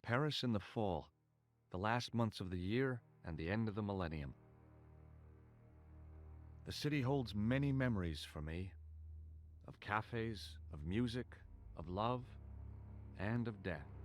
Paris in the fall, the last months of the year and the end of the millennium. The city holds many memories for me, of cafes, of music, of love, and of death.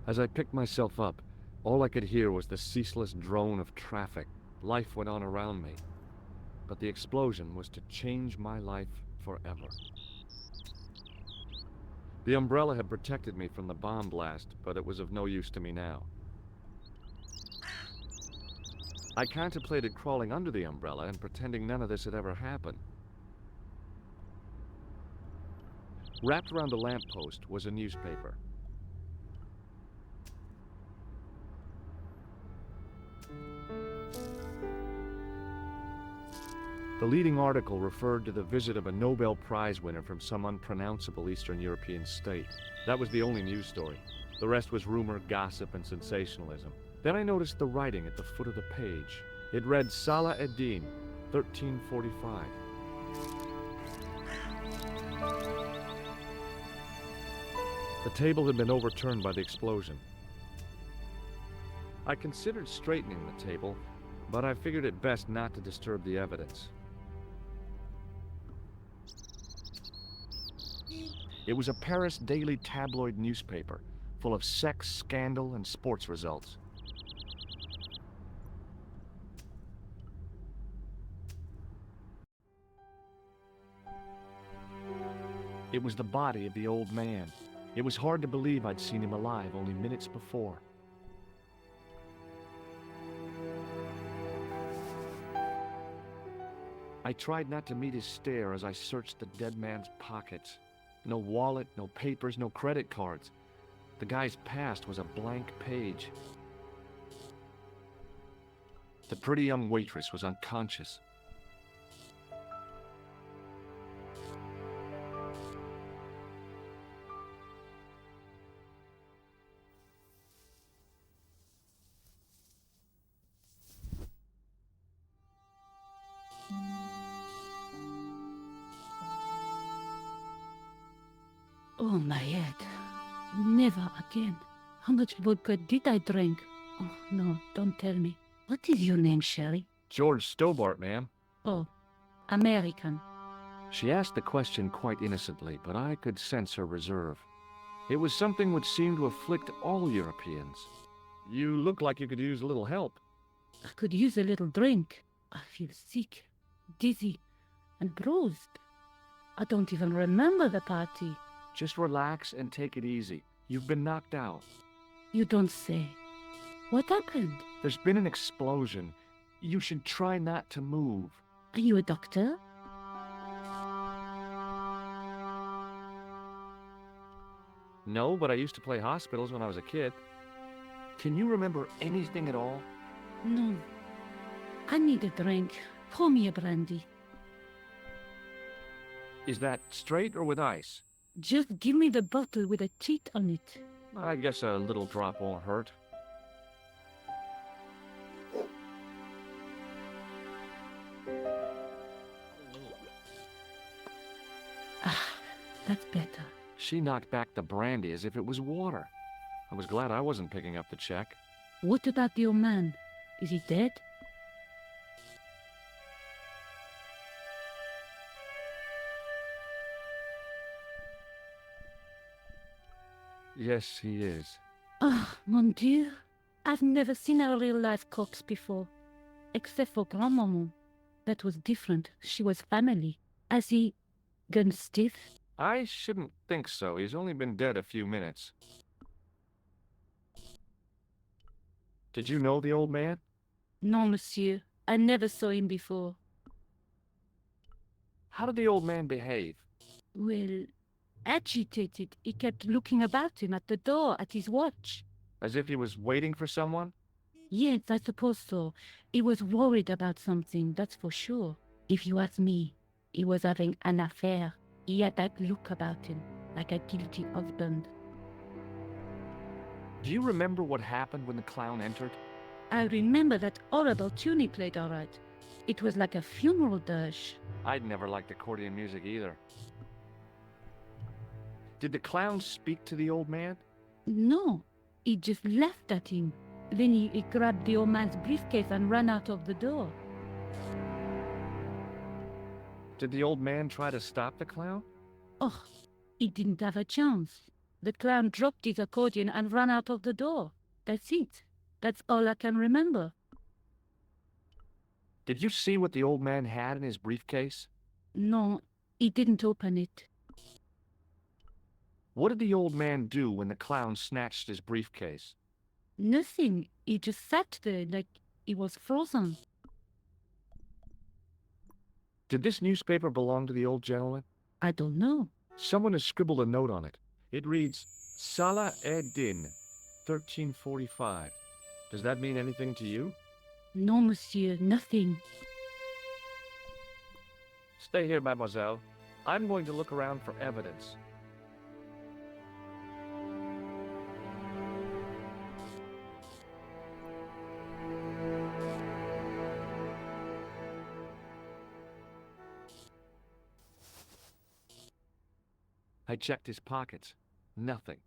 As I picked myself up, all I could hear was the ceaseless drone of traffic. Life went on around me. But the explosion was to change my life forever. The umbrella had protected me from the bomb blast, but it was of no use to me now. I contemplated crawling under the umbrella and pretending none of this had ever happened. Wrapped around the lamppost was a newspaper. The leading article referred to the visit of a Nobel Prize winner from some unpronounceable Eastern European state. That was the only news story. The rest was rumor, gossip, and sensationalism. Then I noticed the writing at the foot of the page. It read Salah ad-Din, 1345. The table had been overturned by the explosion. I considered straightening the table, but I figured it best not to disturb the evidence. It was a Paris daily tabloid newspaper, full of sex, scandal, and sports results. It was the body of the old man. It was hard to believe I'd seen him alive only minutes before. I tried not to meet his stare as I searched the dead man's pockets. No wallet, no papers, no credit cards. The guy's past was a blank page. The pretty young waitress was unconscious. Oh, my head. Never again. How much vodka did I drink? Oh, no, don't tell me. What is your name, Sherry? George Stobart, ma'am. Oh, American. She asked the question quite innocently, but I could sense her reserve. It was something which seemed to afflict all Europeans. You look like you could use a little help. I could use a little drink. I feel sick, dizzy, and bruised. I don't even remember the party. Just relax and take it easy. You've been knocked out. You don't say. What happened? There's been an explosion. You should try not to move. Are you a doctor? No, but I used to play hospitals when I was a kid. Can you remember anything at all? No. I need a drink. Pour me a brandy. Is that straight or with ice? Just give me the bottle with a teat on it. I guess a little drop won't hurt. Ah, that's better. She knocked back the brandy as if it was water. I was glad I wasn't picking up the check. What about the old man? Is he dead? Yes, he is. Ah, mon Dieu. I've never seen a real-life corpse before. Except for Grandmaman. That was different. She was family. Has he gone stiff? I shouldn't think so. He's only been dead a few minutes. Did you know the old man? No, monsieur. I never saw him before. How did the old man behave? Well, agitated. He kept looking about him at the door, at his watch. As if he was waiting for someone? Yes, I suppose so. He was worried about something, that's for sure. If you ask me, he was having an affair. He had that look about him, like a guilty husband. Do you remember what happened when the clown entered? I remember that horrible tune he played all right. It was like a funeral dirge. I'd never liked accordion music either. Did the clown speak to the old man? No, he just laughed at him. Then he grabbed the old man's briefcase and ran out of the door. Did the old man try to stop the clown? Oh, he didn't have a chance. The clown dropped his accordion and ran out of the door. That's it. That's all I can remember. Did you see what the old man had in his briefcase? No, he didn't open it. What did the old man do when the clown snatched his briefcase? Nothing. He just sat there like he was frozen. Did this newspaper belong to the old gentleman? I don't know. Someone has scribbled a note on it. It reads, Salah ed-Din, 1345. Does that mean anything to you? No, monsieur, nothing. Stay here, mademoiselle. I'm going to look around for evidence. I checked his pockets. Nothing.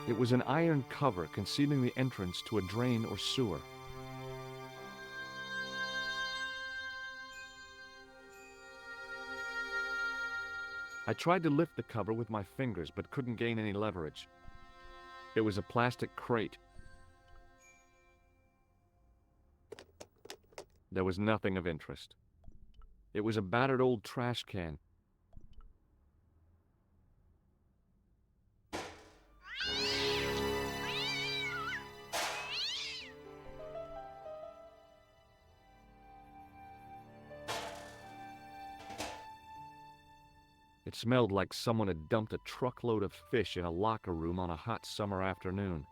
It was an iron cover concealing the entrance to a drain or sewer. I tried to lift the cover with my fingers, but couldn't gain any leverage. It was a plastic crate. There was nothing of interest. It was a battered old trash can. It smelled like someone had dumped a truckload of fish in a locker room on a hot summer afternoon.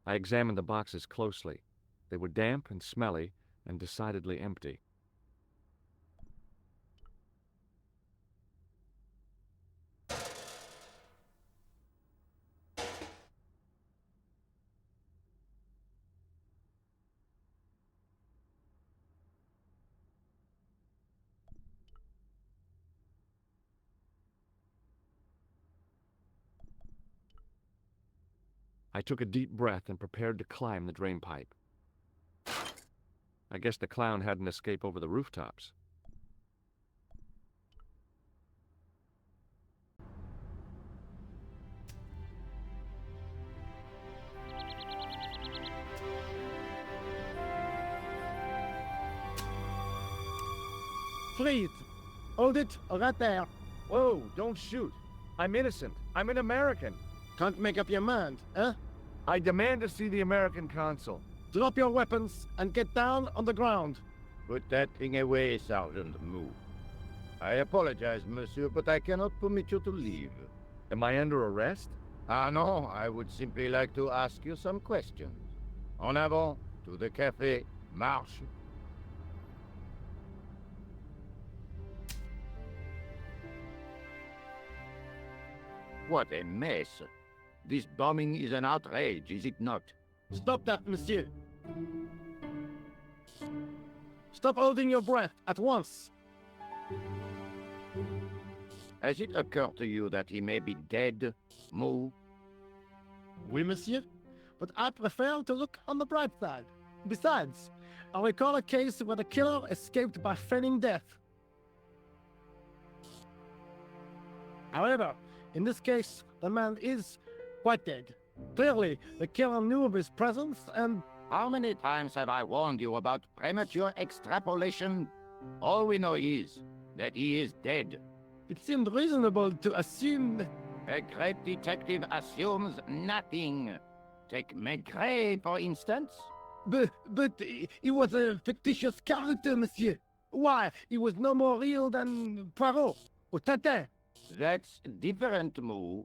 I examined the boxes closely. They were damp and smelly and decidedly empty. I took a deep breath and prepared to climb the drainpipe. I guess the clown had an escape over the rooftops. Freeze! Hold it, right there. Whoa, don't shoot. I'm innocent. I'm an American. Can't make up your mind, eh? I demand to see the American consul. Drop your weapons and get down on the ground. Put that thing away, Sergeant Moo. I apologize, monsieur, but I cannot permit you to leave. Am I under arrest? Ah, no, I would simply like to ask you some questions. En avant, to the café, marche. What a mess. This bombing is an outrage, is it not? Stop that, monsieur. Stop holding your breath at once. Has it occurred to you that he may be dead, Moo? Oui, monsieur. But I prefer to look on the bright side. Besides, I recall a case where the killer escaped by feigning death. However, in this case, the man is quite dead. Clearly, the killer knew of his presence and... How many times have I warned you about premature extrapolation? All we know is that he is dead. it seemed reasonable to assume... A great detective assumes nothing. Take Maigret, for instance. But he was a fictitious character, monsieur. Why, he was no more real than Poirot or Tintin. That's different, Moo.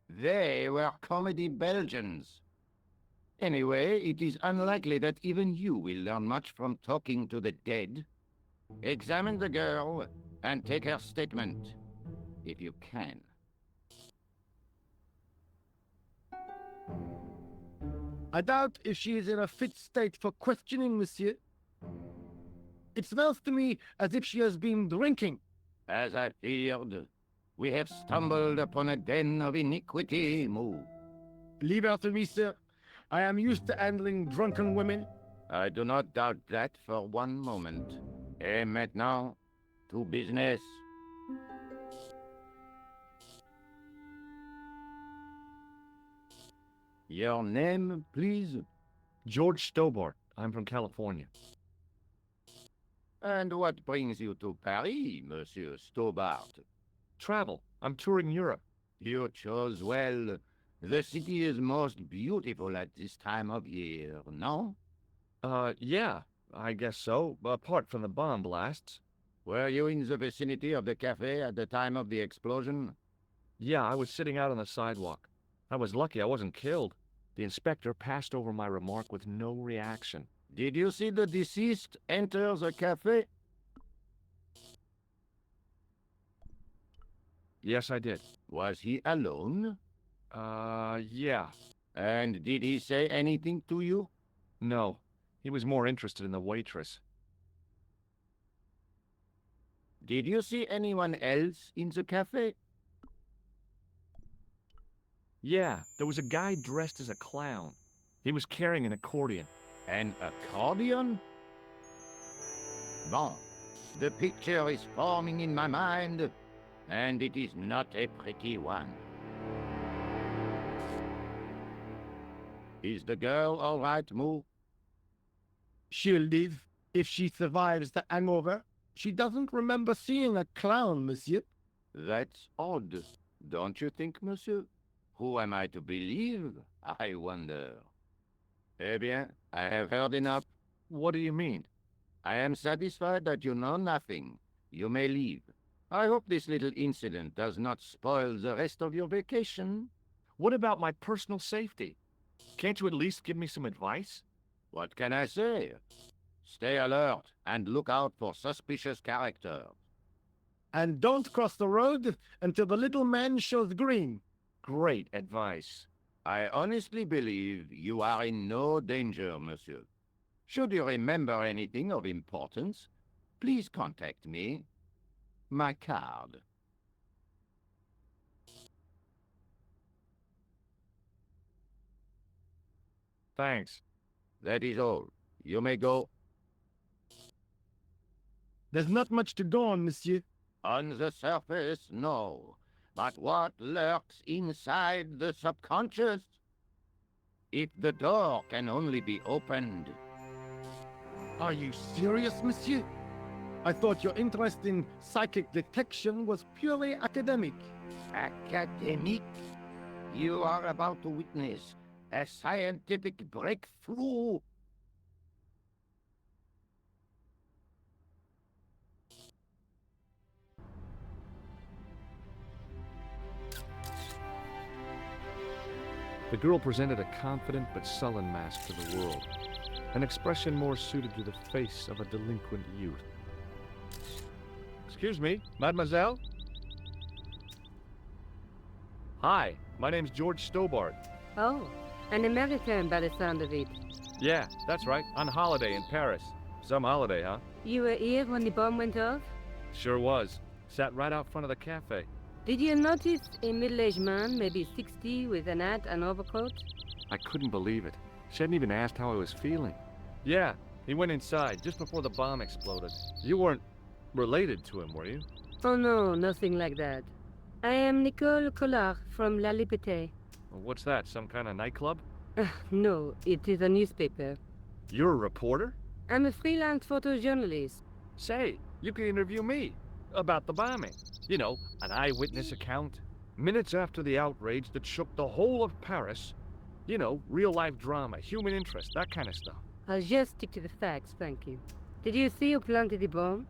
They were comedy Belgians. Anyway, it is unlikely that even you will learn much from talking to the dead. Examine the girl and take her statement, if you can. I doubt if she is in a fit state for questioning, monsieur. It smells to me as if she has been drinking. As I feared, we have stumbled upon a den of iniquity, Moo. Leave her to me, sir. I am used to handling drunken women. I do not doubt that for one moment. Et maintenant, to business. Your name, please? George Stobart. I'm from California. And what brings you to Paris, Monsieur Stobart? Travel. I'm touring Europe. You chose well. The city is most beautiful at this time of year, no? Yeah, I guess so, apart from the bomb blasts. Were you in the vicinity of the café at the time of the explosion? Yeah, I was sitting out on the sidewalk. I was lucky I wasn't killed. The inspector passed over my remark with no reaction. Did you see the deceased enter the café? Yes, I did. Was he alone? Yeah. And did he say anything to you? No. He was more interested in the waitress. Did you see anyone else in the café? Yeah, there was a guy dressed as a clown. He was carrying an accordion. An accordion? Bon, the picture is forming in my mind, and it is not a pretty one. Is the girl all right, Moo? She'll live if she survives the hangover. She doesn't remember seeing a clown, monsieur. That's odd, don't you think, monsieur? Who am I to believe, I wonder? Eh bien, I have heard enough. What do you mean? I am satisfied that you know nothing. You may leave. I hope this little incident does not spoil the rest of your vacation. What about my personal safety? Can't you at least give me some advice? What can I say? Stay alert and look out for suspicious characters. And don't cross the road until the little man shows green. Great advice. I honestly believe you are in no danger, monsieur. Should you remember anything of importance, please contact me. My card. Thanks. That is all. You may go. There's not much to go on, monsieur. On the surface, no. But what lurks inside the subconscious? If the door can only be opened. Are you serious, monsieur? I thought your interest in psychic detection was purely academic. Academic? You are about to witness a scientific breakthrough. The girl presented a confident but sullen mask to the world, an expression more suited to the face of a delinquent youth. Excuse me, mademoiselle? Hi, my name's George Stobart. Oh, an American by the sound of it. Yeah, that's right, on holiday in Paris. Some holiday, huh? You were here when the bomb went off? Sure was. Sat right out front of the cafe. Did you notice a middle-aged man, maybe 60, with an hat and overcoat? I couldn't believe it. She hadn't even asked how I was feeling. Yeah, he went inside just before the bomb exploded. You weren't related to him, were you? Oh no, nothing like that. I am Nicole Collard from La Liberté. Well, what's that, some kind of nightclub? No, it is a newspaper. You're a reporter? I'm a freelance photojournalist. Say, you could interview me about the bombing. You know, an eyewitness account. Minutes after the outrage that shook the whole of Paris. You know, real-life drama, human interest, that kind of stuff. I'll just stick to the facts, thank you. Did you see who planted the bomb?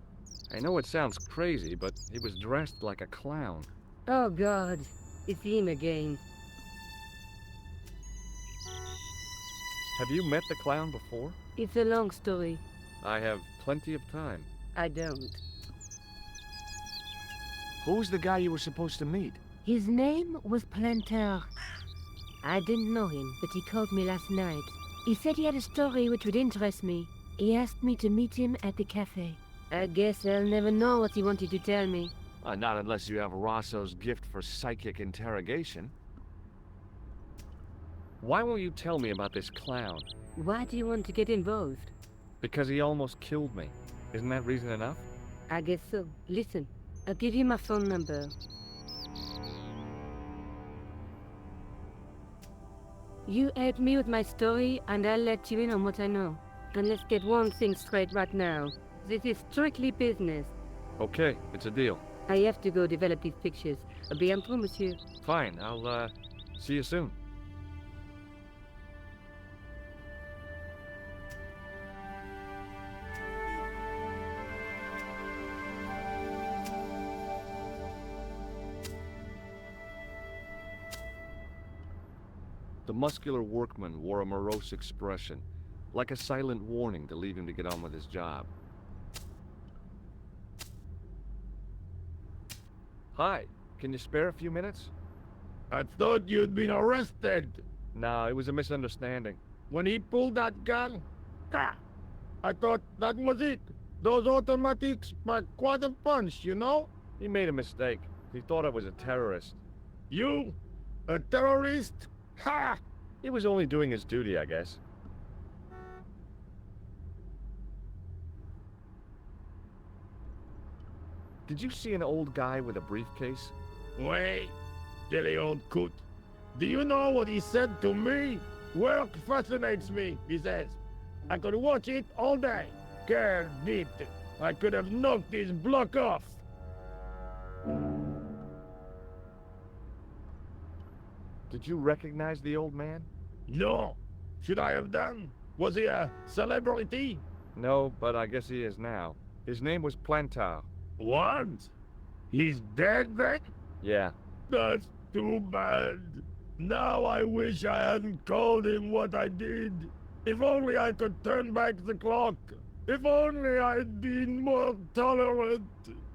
I know it sounds crazy, but he was dressed like a clown. Oh God, it's him again. Have you met the clown before? It's a long story. I have plenty of time. I don't. Who's the guy you were supposed to meet? His name was Planter. I didn't know him, but he called me last night. He said he had a story which would interest me. He asked me to meet him at the cafe. I guess I'll never know what he wanted to tell me. Not unless you have Rosso's gift for psychic interrogation. Why won't you tell me about this clown? Why do you want to get involved? Because he almost killed me. Isn't that reason enough? I guess so. Listen, I'll give you my phone number. You help me with my story, and I'll let you in on what I know. And let's get one thing straight right now. This is strictly business. Okay, it's a deal. I have to go develop these pictures. À bientôt, monsieur. Fine, I'll, see you soon. The muscular workman wore a morose expression, like a silent warning to leave him to get on with his job. Hi, can you spare a few minutes? I thought you'd been arrested. No, it was a misunderstanding. When he pulled that gun, I thought that was it. Those automatics pack quite a punch, you know? He made a mistake. He thought I was a terrorist. You? A terrorist? Ha! He was only doing his duty, I guess. Did you see an old guy with a briefcase? Wait, silly old coot. Do you know what he said to me? Work fascinates me, he says. I could watch it all day. Care deep. I could have knocked his block off. Did you recognize the old man? No. Should I have done? Was he a celebrity? No, but I guess he is now. His name was Plantar. What? He's dead then? Yeah. That's too bad. Now I wish I hadn't called him what I did. If only I could turn back the clock. If only I'd been more tolerant.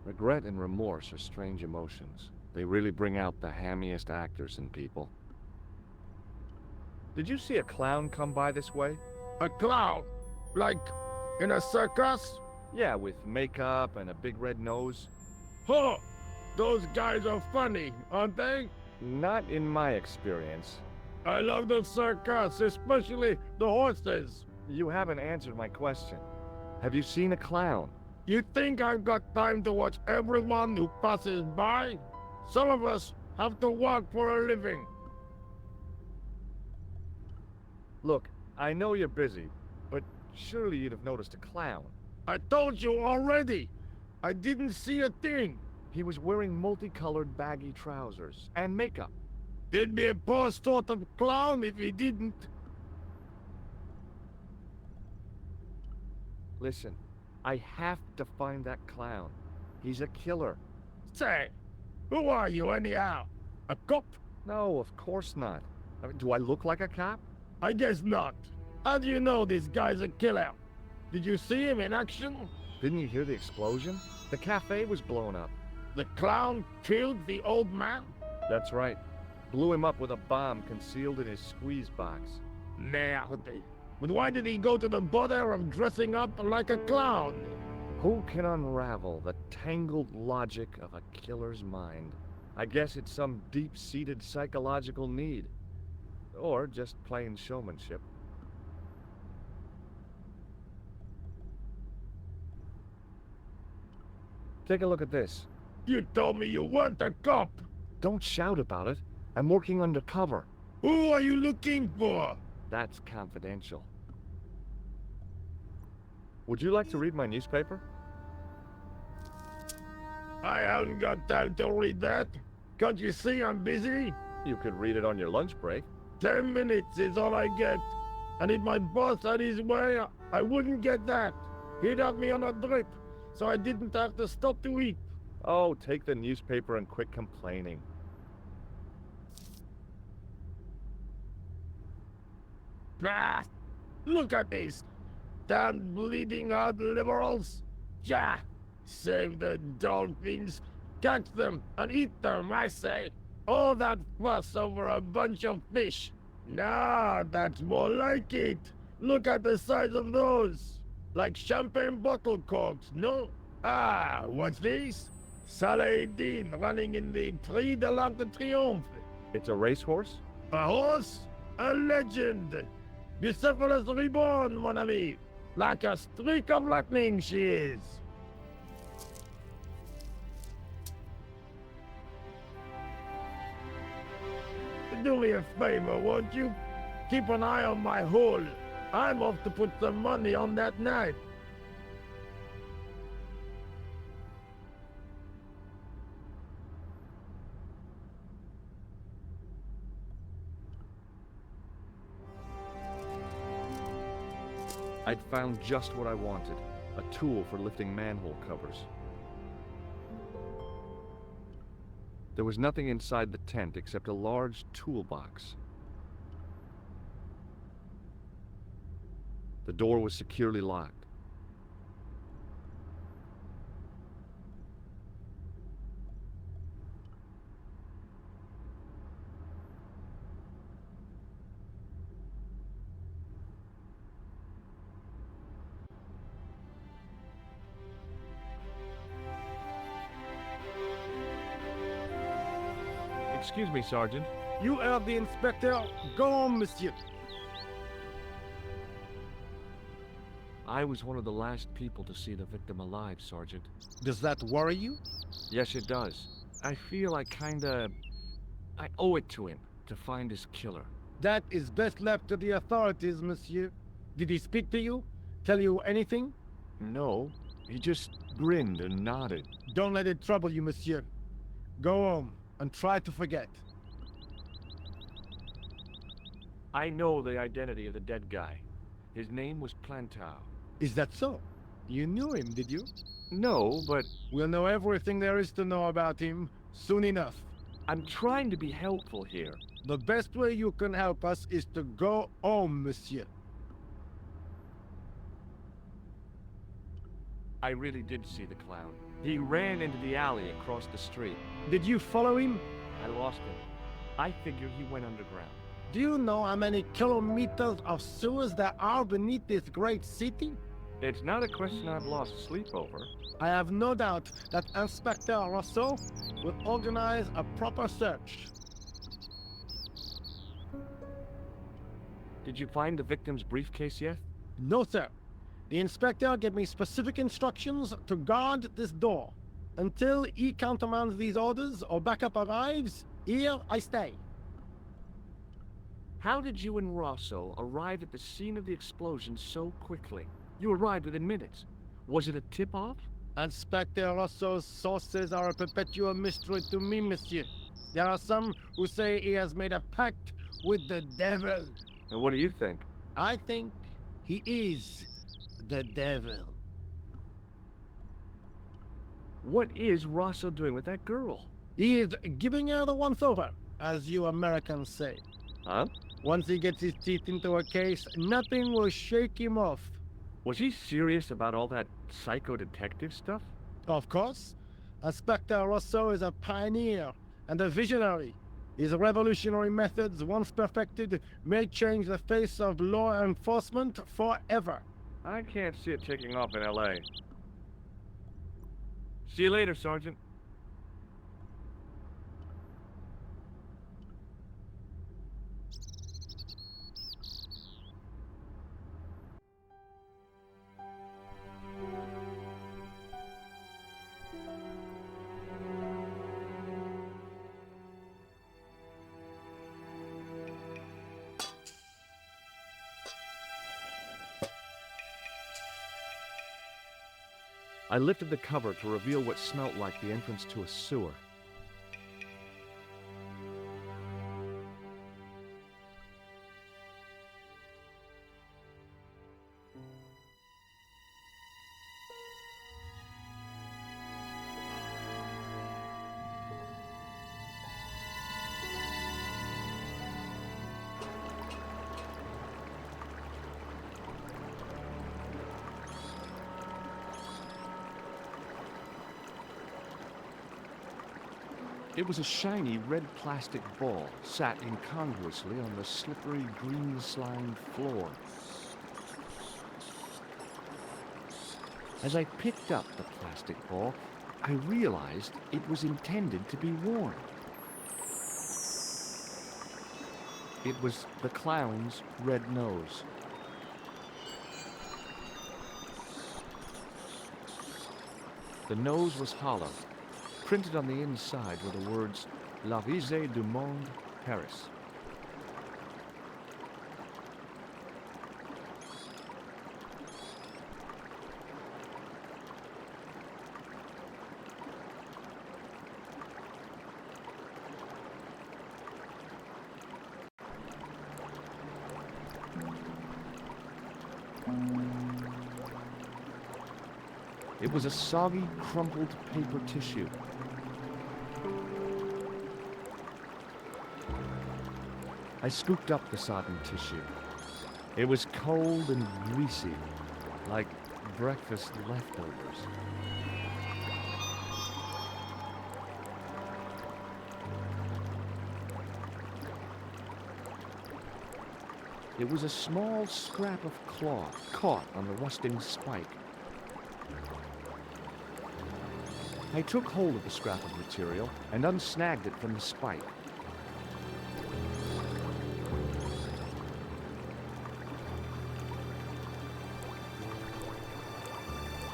Regret and remorse are strange emotions. They really bring out the hammiest actors in people. Did you see a clown come by this way? A clown? Like in a circus? Yeah, with makeup and a big red nose. Huh! Those guys are funny, aren't they? Not in my experience. I love the circus, especially the horses. You haven't answered my question. Have you seen a clown? You think I've got time to watch everyone who passes by? Some of us have to work for a living. Look, I know you're busy, but surely you'd have noticed a clown. I told you already. I didn't see a thing. He was wearing multicolored baggy trousers and makeup. He'd be a poor sort of clown if he didn't. Listen, I have to find that clown. He's a killer. Say, who are you anyhow? A cop? No, of course not. I mean, do I look like a cop? I guess not. How do you know this guy's a killer? Did you see him in action? Didn't you hear the explosion? The cafe was blown up. The clown killed the old man? That's right. Blew him up with a bomb concealed in his squeeze box. Merde. But why did he go to the bother of dressing up like a clown? Who can unravel the tangled logic of a killer's mind? I guess it's some deep-seated psychological need. Or just plain showmanship. Take a look at this. You told me you weren't a cop. Don't shout about it. I'm working undercover. Who are you looking for? That's confidential. Would you like to read my newspaper? I haven't got time to read that. Can't you see I'm busy? You could read it on your lunch break. 10 minutes is all I get. And if my boss had his way, I wouldn't get that. He'd have me on a drip, so I didn't have to stop to eat. Oh, take the newspaper and quit complaining. Ah, look at this. Damn bleeding heart liberals. Yeah, save the dolphins. Catch them and eat them, I say. All that fuss over a bunch of fish. Nah, that's more like it. Look at the size of those. Like champagne bottle corks, no? Ah, what's this? Saladin running in the Prix de l'Arc de Triomphe. It's a racehorse? A horse? A legend. Bucephalus reborn, mon ami. Like a streak of lightning she is. Do me a favor, won't you? Keep an eye on my hole. I'm off to put some money on that knife. I'd found just what I wanted. A tool for lifting manhole covers. There was nothing inside the tent except a large toolbox. The door was securely locked. Excuse me, Sergeant. You are the inspector. Go on, monsieur. I was one of the last people to see the victim alive, Sergeant. Does that worry you? Yes, it does. I feel I owe it to him to find his killer. That is best left to the authorities, monsieur. Did he speak to you? Tell you anything? No, he just grinned and nodded. Don't let it trouble you, monsieur. Go home and try to forget. I know the identity of the dead guy. His name was Plantow. Is that so? You knew him, did you? No, but We'll know everything there is to know about him soon enough. I'm trying to be helpful here. The best way you can help us is to go home, monsieur. I really did see the clown. He ran into the alley across the street. Did you follow him? I lost him. I figure he went underground. Do you know how many kilometers of sewers there are beneath this great city? It's not a question I've lost sleep over. I have no doubt that Inspector Rousseau will organize a proper search. Did you find the victim's briefcase yet? No, sir. The inspector gave me specific instructions to guard this door. Until he countermands these orders or backup arrives, here I stay. How did you and Rosso arrive at the scene of the explosion so quickly? You arrived within minutes. Was it a tip-off? Inspector Rousseau's sources are a perpetual mystery to me, monsieur. There are some who say he has made a pact with the devil. And what do you think? I think he is the devil. What is Rosso doing with that girl? He is giving her the once-over, as you Americans say. Huh? Once he gets his teeth into a case, nothing will shake him off. Was he serious about all that psycho-detective stuff? Of course. Inspector Rousseau is a pioneer and a visionary. His revolutionary methods, once perfected, may change the face of law enforcement forever. I can't see it taking off in L.A. See you later, Sergeant. I lifted the cover to reveal what smelt like the entrance to a sewer. It was a shiny red plastic ball, sat incongruously on the slippery green slimed floor. As I picked up the plastic ball, I realized it was intended to be worn. It was the clown's red nose. The nose was hollow. Printed on the inside were the words, La Risée du Monde, Paris. It was a soggy, crumpled paper tissue. I scooped up the sodden tissue. It was cold and greasy, like breakfast leftovers. It was a small scrap of cloth caught on the rusting spike. I took hold of the scrap of material and unsnagged it from the spike.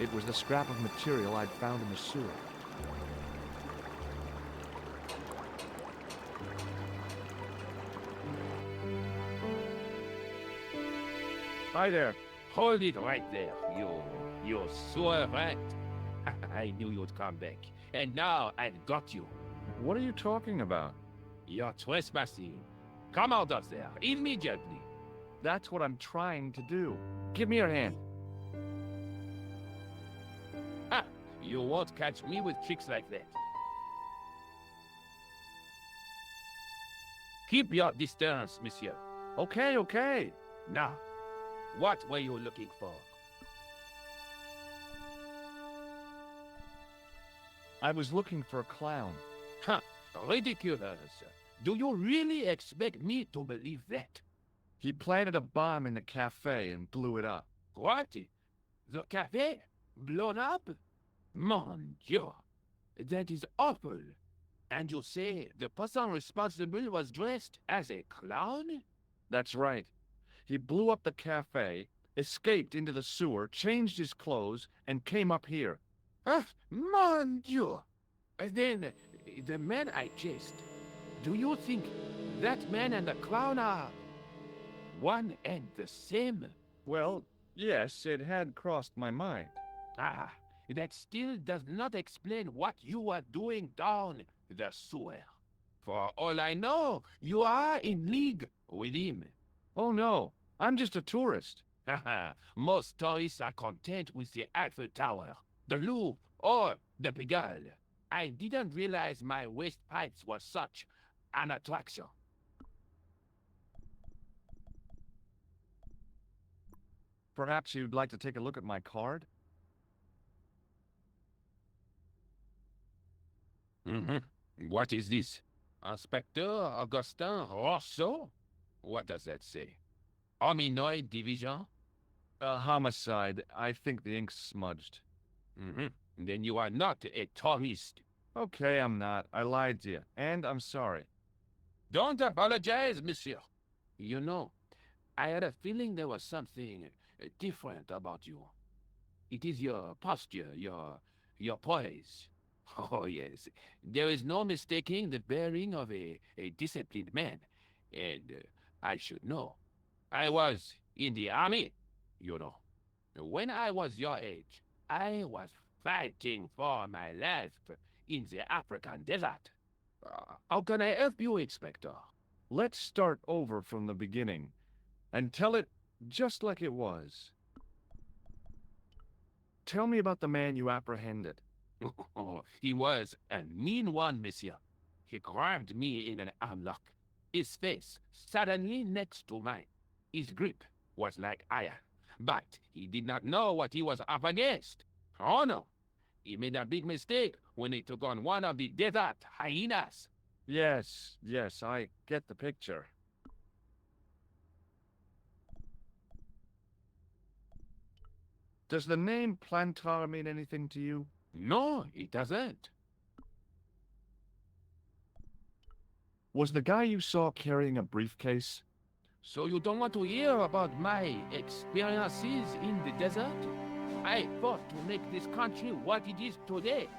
It was the scrap of material I'd found in the sewer. Hi there. Hold it right there, you sewer rat. I knew you'd come back. And now I've got you. What are you talking about? You're trespassing. Come out of there, immediately. That's what I'm trying to do. Give me your hand. Ha! You won't catch me with tricks like that. Keep your distance, monsieur. Okay, okay. Now, what were you looking for? I was looking for a clown. Huh, ridiculous. Do you really expect me to believe that? He planted a bomb in the cafe and blew it up. What? The café? Blown up? Mon Dieu, that is awful. And you say the person responsible was dressed as a clown? That's right. He blew up the cafe, escaped into the sewer, changed his clothes, and came up here. Ah, mon Dieu. Then, the man I chased, do you think that man and the clown are one and the same? Well, yes, it had crossed my mind. Ah, that still does not explain what you are doing down the sewer. For all I know, you are in league with him. Oh no, I'm just a tourist. Haha, most tourists are content with the Eiffel Tower, the Louvre, or the Pigalle. I didn't realize my waste pipes were such an attraction. Perhaps you'd like to take a look at my card? What is this? Inspector Augustin Rousseau? What does that say? Hominoid Division? Homicide. I think the ink's smudged. Then you are not a tourist. Okay, I'm not. I lied to you, and I'm sorry. Don't apologize, monsieur. You know, I had a feeling there was something different about you. It is your posture, your poise. Oh, yes. There is no mistaking the bearing of a disciplined man. And I should know. I was in the army, you know. When I was your age, I was fighting for my life in the African desert. How can I help you, Inspector? Let's start over from the beginning and tell it just like it was. Tell me about the man you apprehended. He was a mean one, monsieur. He grabbed me in an armlock. His face suddenly next to mine. His grip was like iron, but he did not know what he was up against. Oh no, he made a big mistake when he took on one of the desert hyenas. Yes, I get the picture. Does the name Plantar mean anything to you? No, it doesn't. Was the guy you saw carrying a briefcase? So you don't want to hear about my experiences in the desert? I fought to make this country what it is today.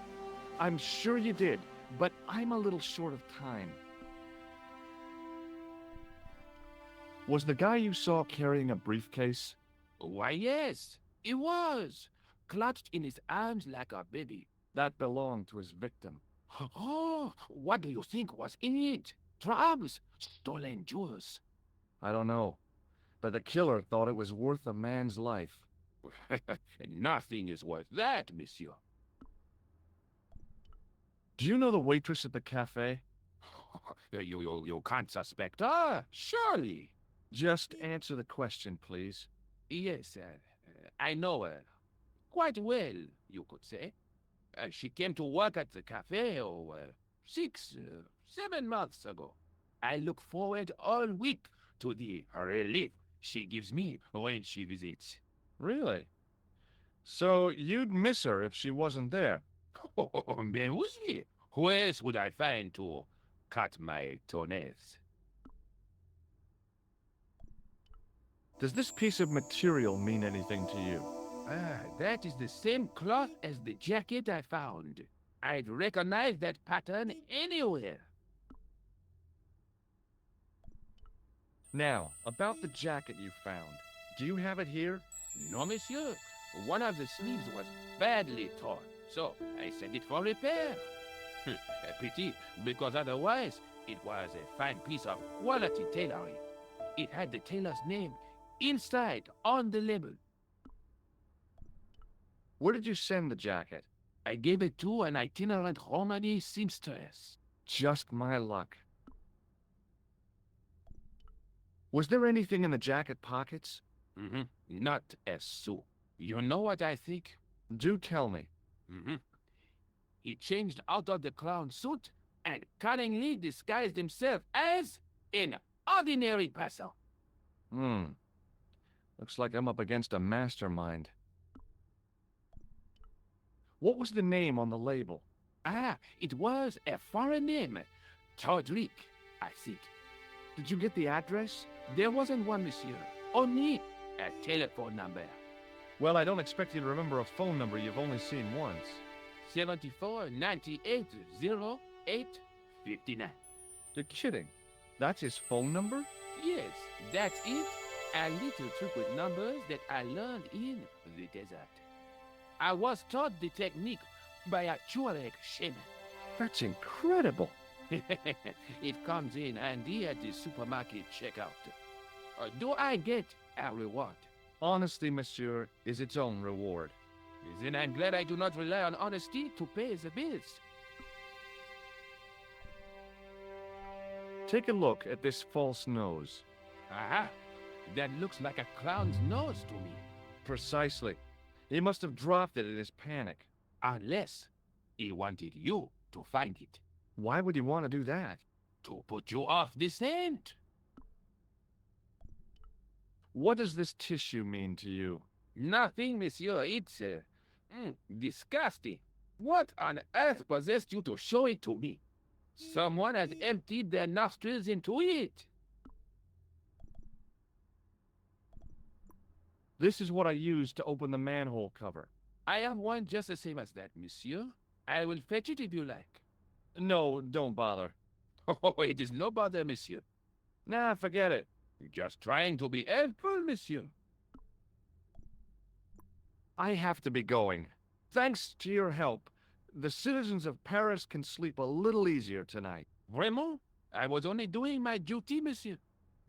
I'm sure you did, but I'm a little short of time. Was the guy you saw carrying a briefcase? Why, yes, he was. Clutched in his arms like a baby. That belonged to his victim. Oh, what do you think was in it? Drugs? Stolen jewels? I don't know, but the killer thought it was worth a man's life. Nothing is worth that, monsieur. Do you know the waitress at the cafe? You can't suspect her, surely. Just answer the question, please. Yes, I know her. Quite well, you could say. She came to work at the cafe 7 months ago. I look forward all week to the relief she gives me when she visits. Really? So you'd miss her if she wasn't there? Oh, mais oui. Who else would I find to cut my toenails? Does this piece of material mean anything to you? That is the same cloth as the jacket I found. I'd recognize that pattern anywhere. Now, about the jacket you found. Do you have it here? No, monsieur. One of the sleeves was badly torn, so I sent it for repair. A pity, because otherwise it was a fine piece of quality tailoring. It had the tailor's name inside, on the label. Where did you send the jacket? I gave it to an itinerant Romani seamstress. Just my luck. Was there anything in the jacket pockets? Not a sou. You know what I think? Do tell me. He changed out of the clown suit and cunningly disguised himself as an ordinary person. Looks like I'm up against a mastermind. What was the name on the label? Ah, it was a foreign name. Todrick, I think. Did you get the address? There wasn't one, monsieur. Only a telephone number. Well, I don't expect you to remember a phone number you've only seen once. 74 98 08 59. You're kidding. That's his phone number? Yes, that's it. A little trick with numbers that I learned in the desert. I was taught the technique by a Tuareg shaman. That's incredible. It comes in handy at the supermarket checkout. Do I get a reward? Honesty, monsieur, is its own reward. Then I'm glad I do not rely on honesty to pay the bills. Take a look at this false nose. Aha! That looks like a clown's nose to me. Precisely. He must have dropped it in his panic. Unless he wanted you to find it. Why would he want to do that? To put you off the scent. What does this tissue mean to you? Nothing, monsieur. It's disgusting. What on earth possessed you to show it to me? Someone has emptied their nostrils into it. This is what I used to open the manhole cover. I have one just the same as that, monsieur. I will fetch it if you like. No, don't bother. Oh, it is no bother, monsieur. Nah, forget it. Just trying to be helpful, monsieur. I have to be going. Thanks to your help, the citizens of Paris can sleep a little easier tonight. Vraiment? I was only doing my duty, monsieur.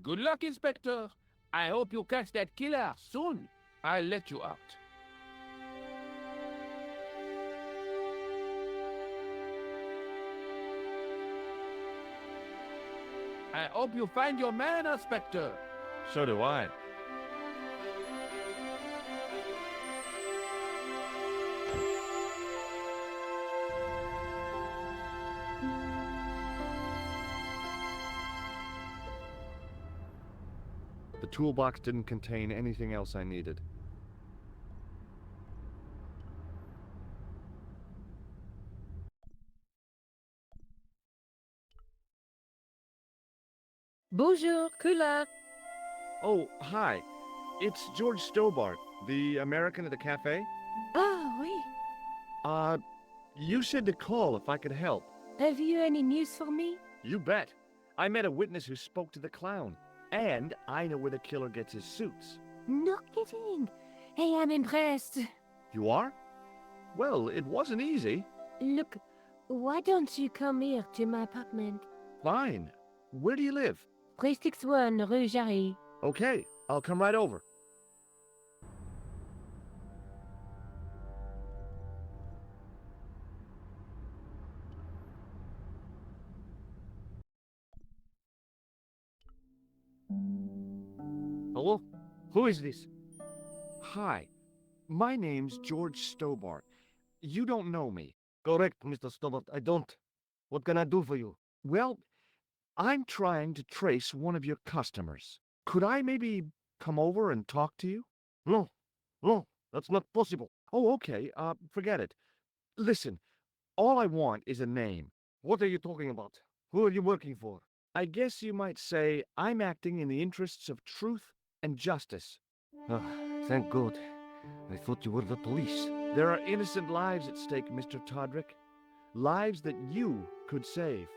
Good luck, Inspector. I hope you catch that killer soon. I'll let you out. I hope you find your man, Inspector. So do I. The toolbox didn't contain anything else I needed. Bonjour, Kula. Oh, hi. It's George Stobart, the American at the Café. Ah, oui. You said to call if I could help. Have you any news for me? You bet. I met a witness who spoke to the clown. And I know where the killer gets his suits. No kidding. Hey, I'm impressed. You are? Well, it wasn't easy. Look, why don't you come here to my apartment? Fine. Where do you live? 361 Rue Jarry. Okay, I'll come right over. Hello? Who is this? Hi. My name's George Stobart. You don't know me. Correct, Mr. Stobart. I don't. What can I do for you? Well, I'm trying to trace one of your customers. Could I maybe come over and talk to you? No, that's not possible. Oh, okay. Forget it. Listen, all I want is a name. What are you talking about? Who are you working for? I guess you might say I'm acting in the interests of truth and justice. Thank God. I thought you were the police. There are innocent lives at stake, Mr. Todrick. Lives that you could save.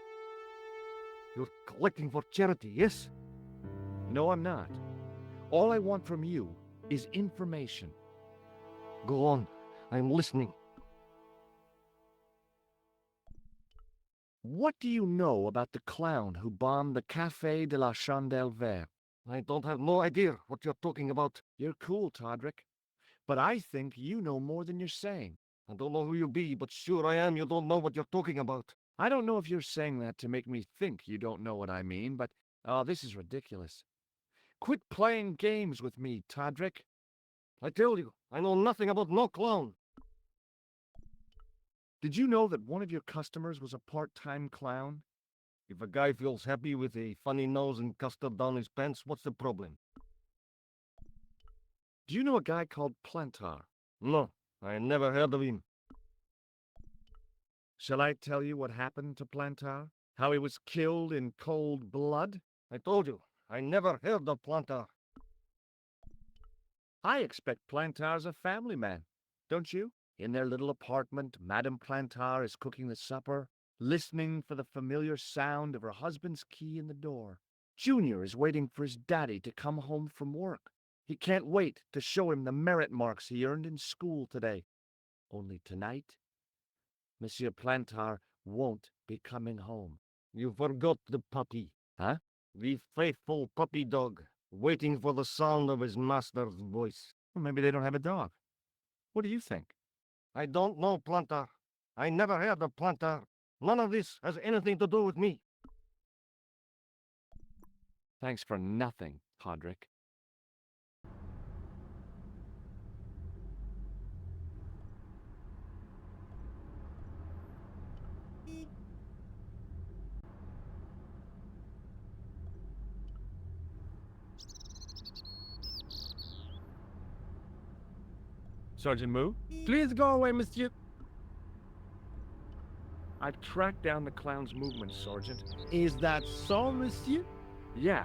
You're collecting for charity, yes? No, I'm not. All I want from you is information. Go on. I'm listening. What do you know about the clown who bombed the Café de la Chandelle Verte? I don't have no idea what you're talking about. You're cool, Todrick. But I think you know more than you're saying. I don't know who you be, but sure I am you don't know what you're talking about. I don't know if you're saying that to make me think you don't know what I mean, but oh, this is ridiculous. Quit playing games with me, Todrick. I tell you, I know nothing about no clown. Did you know that one of your customers was a part-time clown? If a guy feels happy with a funny nose and custard down his pants, what's the problem? Do you know a guy called Plantar? No, I never heard of him. Shall I tell you what happened to Plantar? How he was killed in cold blood? I told you, I never heard of Plantar. I expect Plantar's a family man, don't you? In their little apartment, Madame Plantar is cooking the supper, listening for the familiar sound of her husband's key in the door. Junior is waiting for his daddy to come home from work. He can't wait to show him the merit marks he earned in school today. Only tonight, Monsieur Plantar won't be coming home. You forgot the puppy. Huh? The faithful puppy dog, waiting for the sound of his master's voice. Well, maybe they don't have a dog. What do you think? I don't know Plantar. I never heard of Plantar. None of this has anything to do with me. Thanks for nothing, Todrick. Sergeant Moo? Please go away, monsieur. I've tracked down the clown's movements, Sergeant. Is that so, monsieur? Yeah,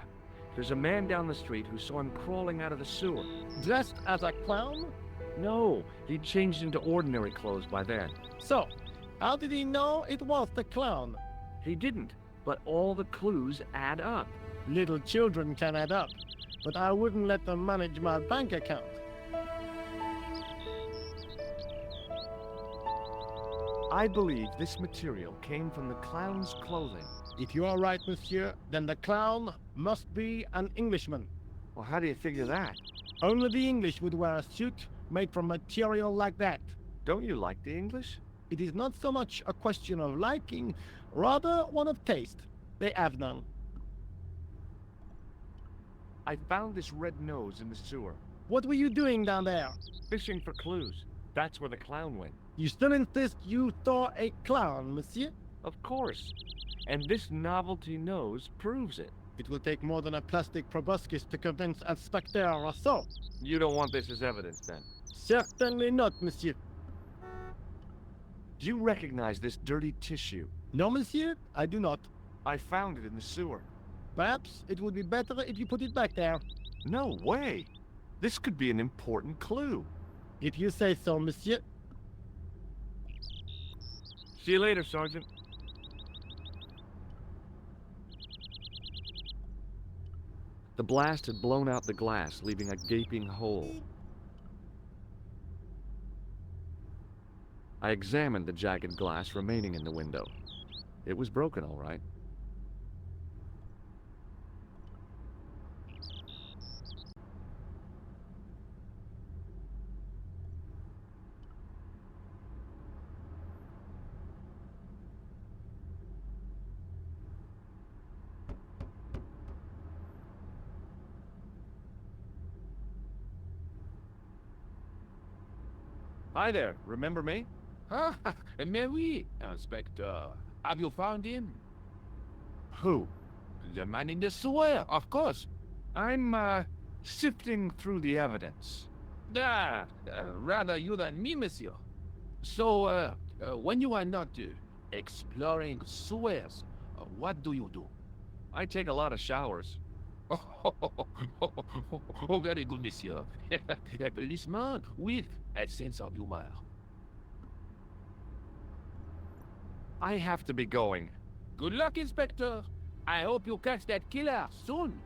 there's a man down the street who saw him crawling out of the sewer. Dressed as a clown? No, he'd changed into ordinary clothes by then. So, how did he know it was the clown? He didn't, but all the clues add up. Little children can add up, but I wouldn't let them manage my bank account. I believe this material came from the clown's clothing. If you are right, monsieur, then the clown must be an Englishman. Well, how do you figure that? Only the English would wear a suit made from material like that. Don't you like the English? It is not so much a question of liking, rather one of taste. They have none. I found this red nose in the sewer. What were you doing down there? Fishing for clues. That's where the clown went. You still insist you saw a clown, monsieur? Of course. And this novelty nose proves it. It will take more than a plastic proboscis to convince Inspector Rousseau. You don't want this as evidence, then? Certainly not, monsieur. Do you recognize this dirty tissue? No, monsieur, I do not. I found it in the sewer. Perhaps it would be better if you put it back there. No way. This could be an important clue. If you say so, monsieur. See you later, Sergeant. The blast had blown out the glass, leaving a gaping hole. I examined the jagged glass remaining in the window. It was broken, all right. Hi there, remember me? Ah, mais oui, Inspector. Have you found him? Who? The man in the sewer, of course. I'm, sifting through the evidence. Rather you than me, monsieur. So, when you are not exploring sewers, what do you do? I take a lot of showers. Oh, very good, monsieur. A policeman with a sense of humor. I have to be going. Good luck, Inspector. I hope you catch that killer soon.